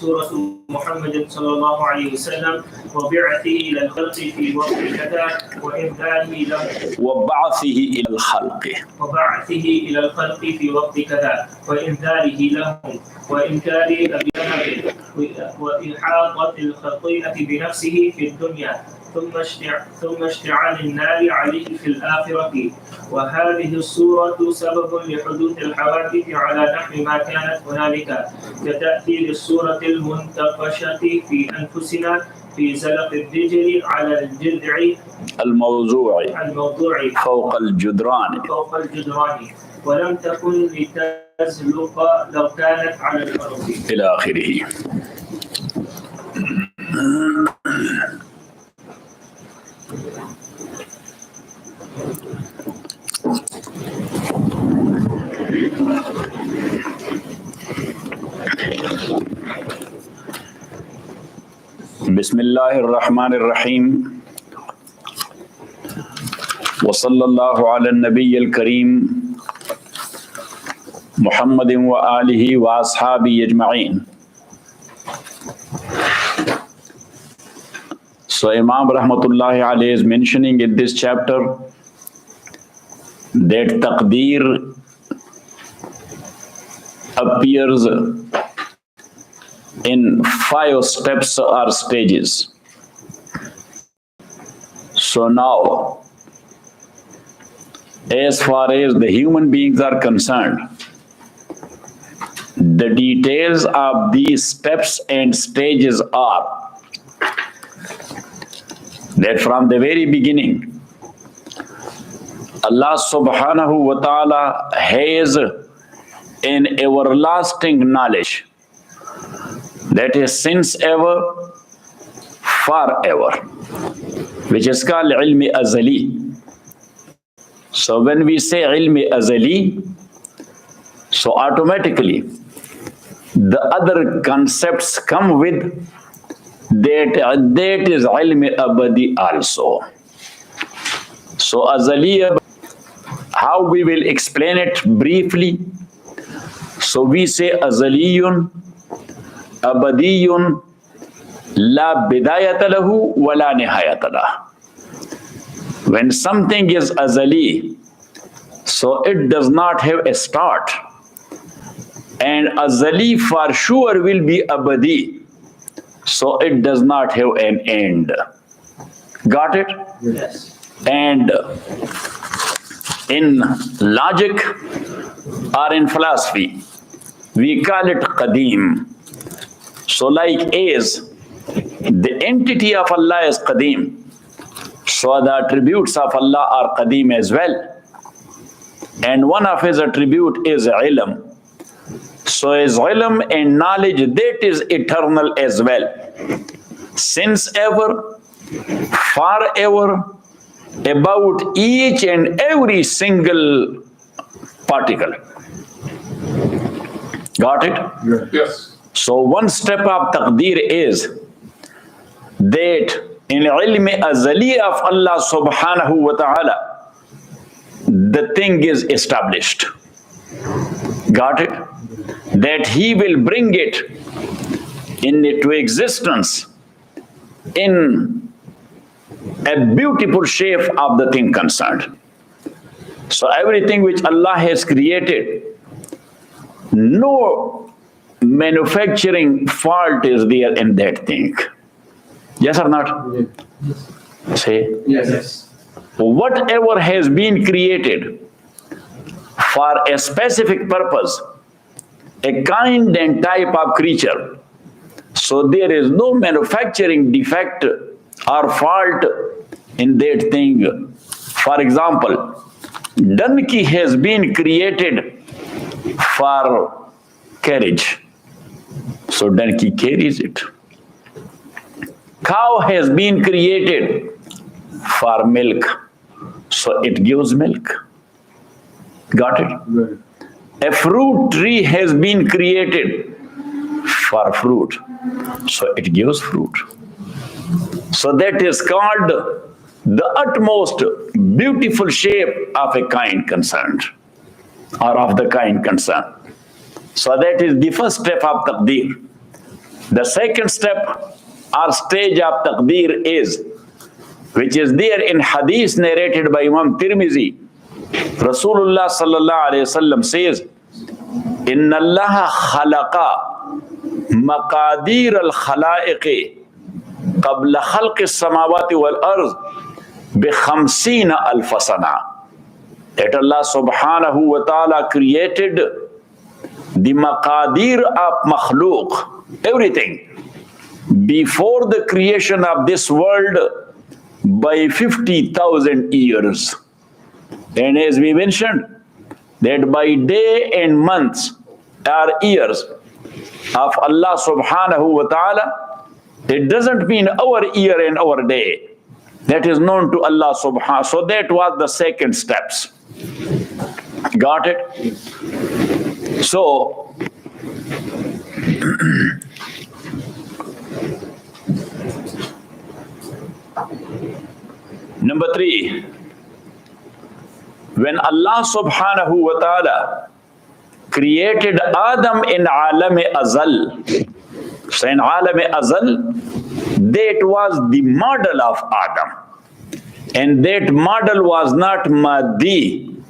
سورة محمد صلى الله عليه وسلم وبعثه إلى الخلق في وقت كذا وإنذاره لهم وبعثه إلى الخلق في وقت كذا وإنذاره لهم وإنكار بذنب وإحاطة الخطيئة بنفسه في الدنيا ثم اشتعال النار عليه في الآخرة. وهذه السورة سبب لحدوث الحوادث على نحو ما كانت هنالك كتأثير السورة المنتقشة في أنفسنا في زلق الدجل على الجذع الموضوع فوق الجدران ولم تكن لتزلق لو كانت على الأرض إلى آخره. بسم الله الرحمن الرحيم وصلى الله على النبي الكريم محمد وآله وأصحابه أجمعين. So Imam Rahmatullahi alayhi is mentioning in this chapter that taqdeer appears in 5 steps or stages. So now, as far as the human beings are concerned, the details of these steps and stages are that from the very beginning, Allah subhanahu wa ta'ala has an everlasting knowledge that is since ever, forever, which is called ilmi azali. So when we say ilmi azali, so automatically the other concepts come with that is ilmi abadi also. So azali, how we will explain it briefly. So we say azaliyun abadiyun la bidayata lahu wa la nihayata lahu. When something is azali, so it does not have a start, and azali for sure will be abadi, so it does not have an end. Got it? Yes. And in logic or in philosophy, we call it qadim. So like as the entity of Allah is qadim, so the attributes of Allah are qadim as well. And one of his attribute is ilm. So his ilm and knowledge, that is eternal as well. Since ever, forever, about each and every single particle. Got it? Yes. So one step of taqdeer is that in ilmi azali of Allah subhanahu wa ta'ala, the thing is established. Got it? That he will bring it into existence in a beautiful shape of the thing concerned. So everything which Allah has created, no manufacturing fault is there in that thing. Yes or not? Yes. Say. Yes. Whatever has been created for a specific purpose, a kind and type of creature, so there is no manufacturing defect or fault in that thing. For example, donkey has been created for carriage, so donkey carries it. Cow has been created for milk, so it gives milk. Got it? Right. A fruit tree has been created for fruit, so it gives fruit. So that is called the utmost beautiful shape of a kind concerned, or of the kind concerned. So that is the first step of taqdeer. The second step or stage of taqdeer is, which is there in hadith narrated by Imam Tirmizi. Rasulullah sallallahu alayhi wasallam says, Inna Allah khalaqa maqadir al-khalaiqi qabla khalqi as-samawati wal-arz bi khamsina alf sana. That Allah subhanahu wa ta'ala created the maqadir of makhluk, everything, before the creation of this world by 50,000 years. And as we mentioned, that by day and months or years of Allah subhanahu wa ta'ala, it doesn't mean our year and our day. That is known to Allah subhanahu. So that was the second steps. Got it? So, number 3, when Allah subhanahu wa ta'ala created Adam in Alam Azal, so in Alam Azal, that was the model of Adam. And that model was not Maddi,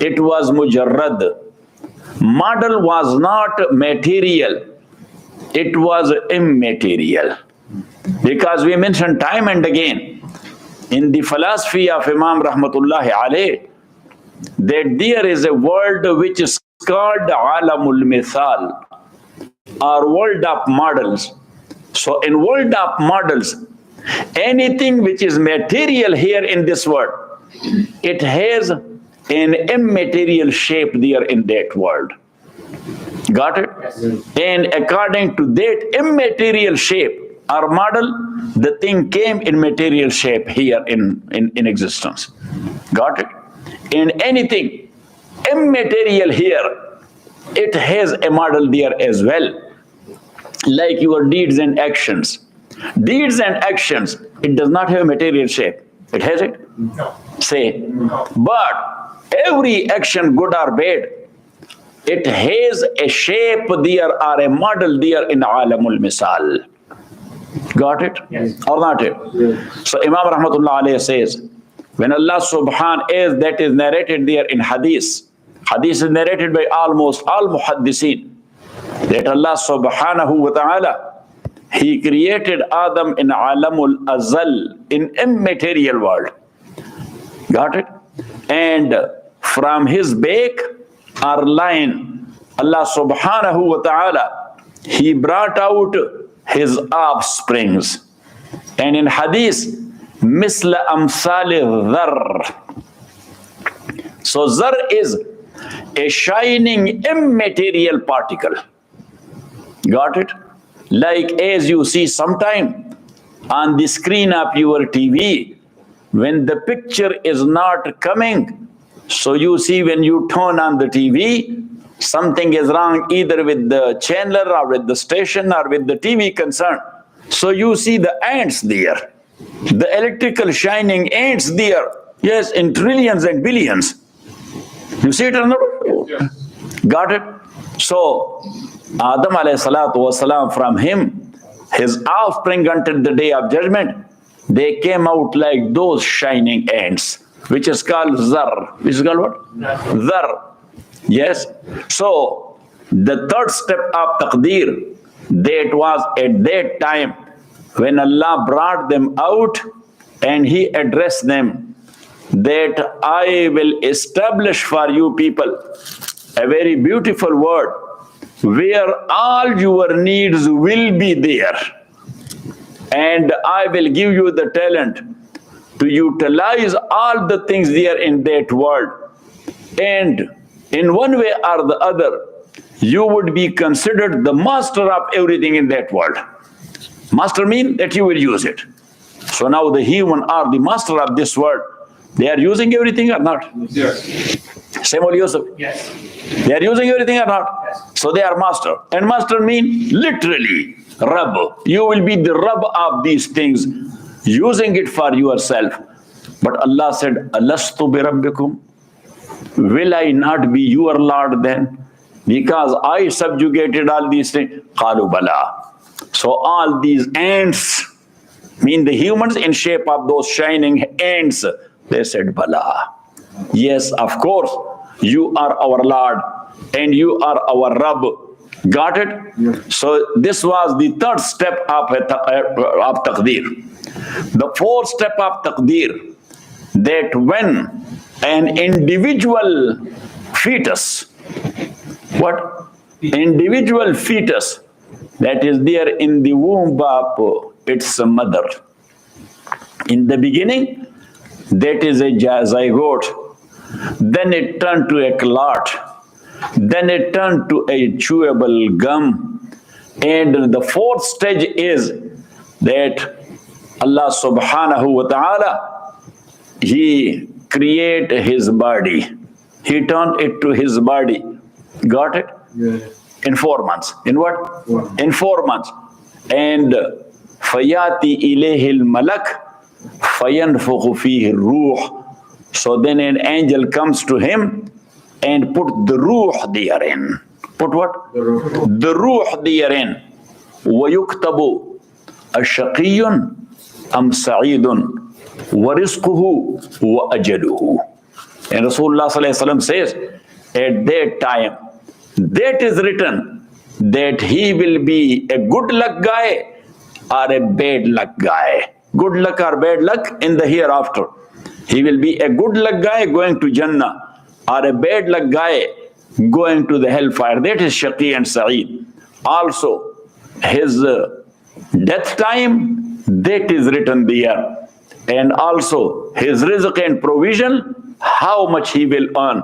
it was Mujarrad. Model was not material, it was immaterial. Because we mentioned time and again in the philosophy of Imam Rahmatullahi Alayh that there is a word which is called Alamul Mithal, or world of models. So in world of models, anything which is material here in this world, it has an immaterial shape there in that world. Got it? Yes. And according to that immaterial shape or model, the thing came in material shape here in existence. Got it? And anything immaterial here, it has a model there as well. Like your deeds and actions. Deeds and actions, it does not have a material shape. It has it? No. Say. No. But every action, good or bad, it has a shape there or a model there in Alamul Misal. Got it? Yes. Or not it? Yes. So Imam Rahmatullah Alayhi says, when Allah subhanahu, as that is narrated there in hadith, hadith is narrated by almost all muhaddithin, that Allah subhanahu wa ta'ala, He created Adam in Alamul Azal, in immaterial world. Got it? And from his back or line, Allah subhanahu wa ta'ala, He brought out his offsprings. And in hadith, misla amsali dhar. So zar is a shining immaterial particle. Got it? Like as you see sometime on the screen of your TV, when the picture is not coming, so you see when you turn on the TV, something is wrong either with the channel or with the station or with the TV concern. So you see the ants there, the electrical shining ants there, yes, in trillions and billions. You see it or not? Yes. Got it? So Adam alayhi salatu wasalam, from him, his offspring until the day of judgment, they came out like those shining ants, which is called zar. Which is called what? Zar. Yes. So the third step of taqdeer, that was at that time when Allah brought them out and He addressed them, that I will establish for you people a very beautiful world where all your needs will be there, and I will give you the talent to utilize all the things there in that world, and in one way or the other you would be considered the master of everything in that world. Master means that you will use it. So now the human are the master of this world. They are using everything or not? Yes. Samuel Yusuf? Yes. They are using everything or not? Yes. So they are master. And master means literally Rabb. You will be the Rabb of these things, using it for yourself. But Allah said, Alastu bi Rabbikum? Will I not be your Lord then? Because I subjugated all these things. Qalu bala. So all these ants, mean the humans in shape of those shining ants, they said, Bala. Yes, of course, you are our Lord and you are our Rabb. Got it? Yes. So this was the third step of taqdeer. The fourth step of taqdeer, that when an individual fetus, what? Individual fetus that is there in the womb of its mother. In the beginning, that is a zygote. Then it turned to a clot. Then it turned to a chewable gum. And the fourth stage is that Allah subhanahu wa ta'ala, He create his body. He turned it to his body. Got it? Yes. In 4 months. In what? In 4 months. And fayati ilayhi al-malak fayanfukhu fihi ruh. So then an angel comes to him and put the ruh therein. Put what? The ruh therein. وَيُكْتَبُ أَشَقِيٌّ أَمْ سَعِيدٌ وَرِزْقُهُ وَأَجَلُهُ. And Rasulullah sallallahu alaihi wasallam says, at that time, that is written that he will be a good luck guy or a bad luck guy. Good luck or bad luck in the hereafter. He will be a good luck guy going to Jannah or a bad luck guy going to the hellfire. That is Shaqi and Sa'id. Also, his death time, that is written there. And also his rizq and provision, how much he will earn,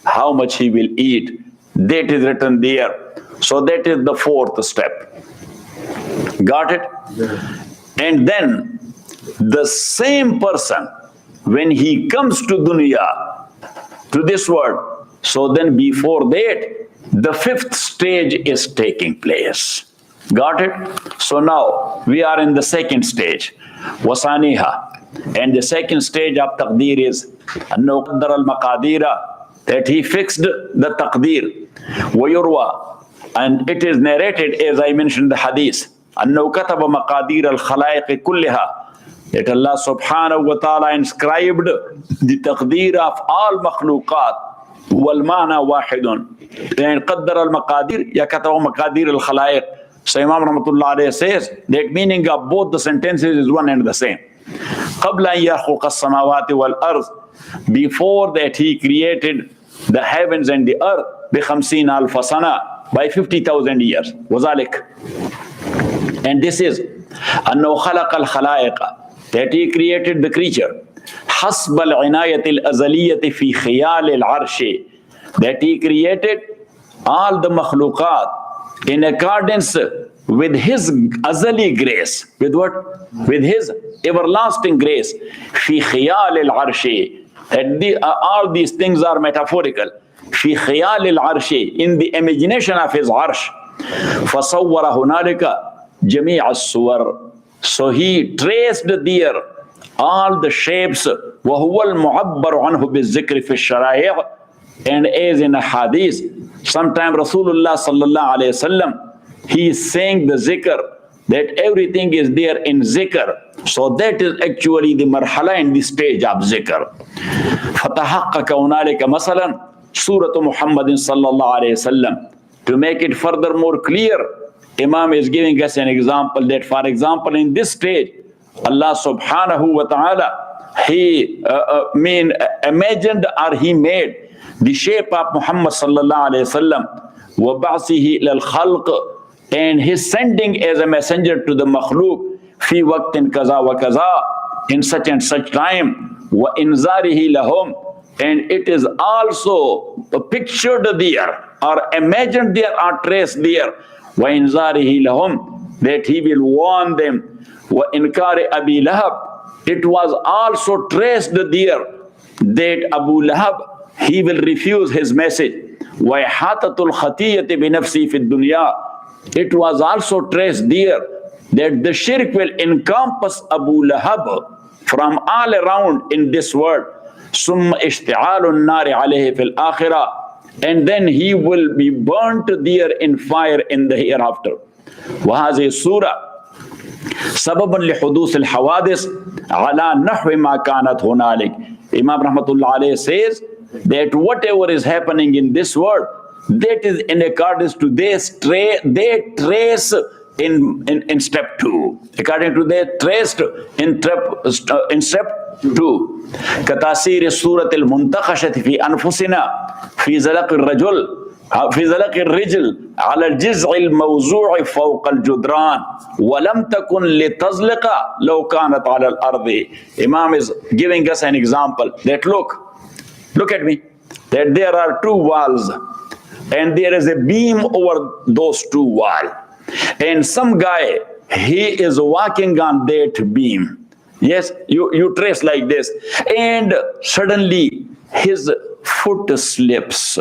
how much he will eat, that is written there. So that is the fourth step. Got it? Yeah. And then the same person, when he comes to dunya, to this world, so then before that, the fifth stage is taking place. Got it? So now we are in the second stage, wasaniha. And the second stage of taqdeer is annahu qaddara al-maqadira, that he fixed the taqdeer. Wayurwa, and it is narrated, as I mentioned the hadith, annahu kataba maqadir al-khalaiq kullaha, that Allah subhanahu wa ta'ala inscribed the taqdeer of all makhluqat, wal ma'na wahidun. And qaddara al-maqadir, ya kataba maqadir al-khalaiq. So Imam Rahmatullah alayhi says that meaning of both the sentences is one and the same. قَبْلَ أَنْ يَخْلُقَ السَّمَاوَاتِ وَالْأَرْضِ, before that he created the heavens and the earth, بِخَمْسِينَ أَلْفَ سَنَةٍ, by 50,000 years. وَذَلِكَ, and this is أَنَّهُ خَلَقَ الْخَلَائِقَ, that he created the creature, حَسْبَ الْعِنَايَةِ الْأَزَلِيَّةِ فِي خِيَالِ الْعَرْشِ, that he created all the makhluqat in accordance with his azali grace. With what? With his everlasting grace. Fi khiyal al-arshi. All these things are metaphorical. Fi khiyal al-arshi, in the imagination of his arsh. Fasawwara hunalika jami' as-suwar. So he traced there all the shapes. Wa huwa al-mu'abbar anhu bil-zikri fi al-shara'i'. And as in a hadith, sometime Rasulullah sallallahu alayhi wasallam, he is saying the zikr, that everything is there in zikr. So that is actually the marhala and the stage of zikr. فَتَحَقَّكَ هُنَالِكَ مَثَلًا Surah Muhammadin sallallahu alayhi wasallam. To make it further more clear, Imam is giving us an example that, for example, in this stage, Allah subhanahu wa ta'ala, he imagined or he made the shape of Muhammad sallallahu alayhi wasallam, وَبَعْثِهِ إِلَى الْخَلْقِ, and his sending as a messenger to the makhluk, fi waqtin kaza wa kaza, in such and such time, wa inzarihi lahum, and it is also pictured there or imagined there or traced there, wa inzarihi lahum, that he will warn them, wa inkari Abi Lahab, it was also traced there that Abu Lahab, he will refuse his message, wa ihatatul khatiyati bi nafsi fi dunya. It was also traced there that the shirk will encompass Abu Lahab from all around in this world. ثُمَّ اشْتِعَالُ النَّارِ عَلَيْهِ فِي الْآخِرَةِ, and then he will be burnt there in fire in the hereafter. وهذه السورة سبب لحدوث الحوادث على نحو ما كانت هنالك. Imam Rahmatullah alayhi says that whatever is happening in this world, that is in accordance to this they trace in step 2. According to they traced in step 2. كتاثير سورة المنتقشة في أنفسنا في زلق الرجل على الجزع الموضوع فوق الجدران ولم تكن لتزلق لو كانت على الأرض. Imam is giving us an example that look at me, that there are 2 walls and there is a beam over those 2 walls, and some guy, he is walking on that beam. Yes, you trace like this, and suddenly his foot slips.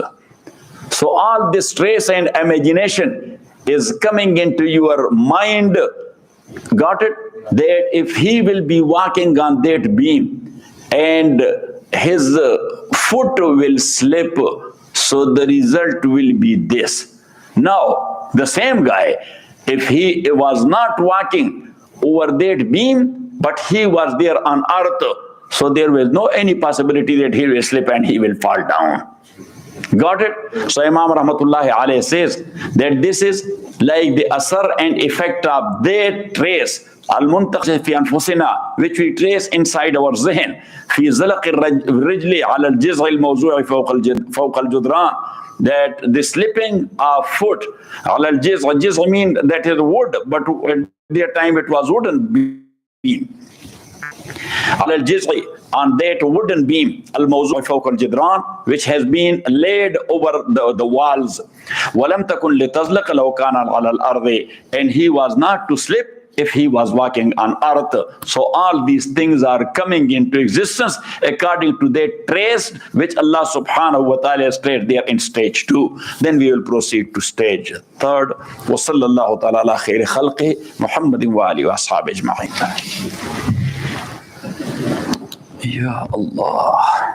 So all this trace and imagination is coming into your mind. Got it? That if he will be walking on that beam and his foot will slip, so the result will be this. Now, the same guy, if he was not walking over that beam, but he was there on earth, so there was no any possibility that he will slip and he will fall down. Got it? So Imam Rahmatullahi alayhi says that this is like the asar and effect of that trace al-muntaqi fi anfusina, which we trace inside our zihn, fi zalaq al-rijli ala al-jiz'i al-mawzu'i fawqa al-judran, that the slipping of foot ala al-jiz'i, jiz'i mean that is wood, but at that time it was wooden beam. على الجزء, on that wooden beam, الموضوع فوق الجدران, which has been laid over the walls. ولم تكن لتزلق لو كان على الأرض, and he was not to slip if he was walking on earth. So all these things are coming into existence according to that trace which Allah subhanahu wa ta'ala has traced there in stage 2. Then we will proceed to stage 3. وصلى الله تعالى على خير خلقه محمد وآله وأصحابه أجمعين. Ya Allah.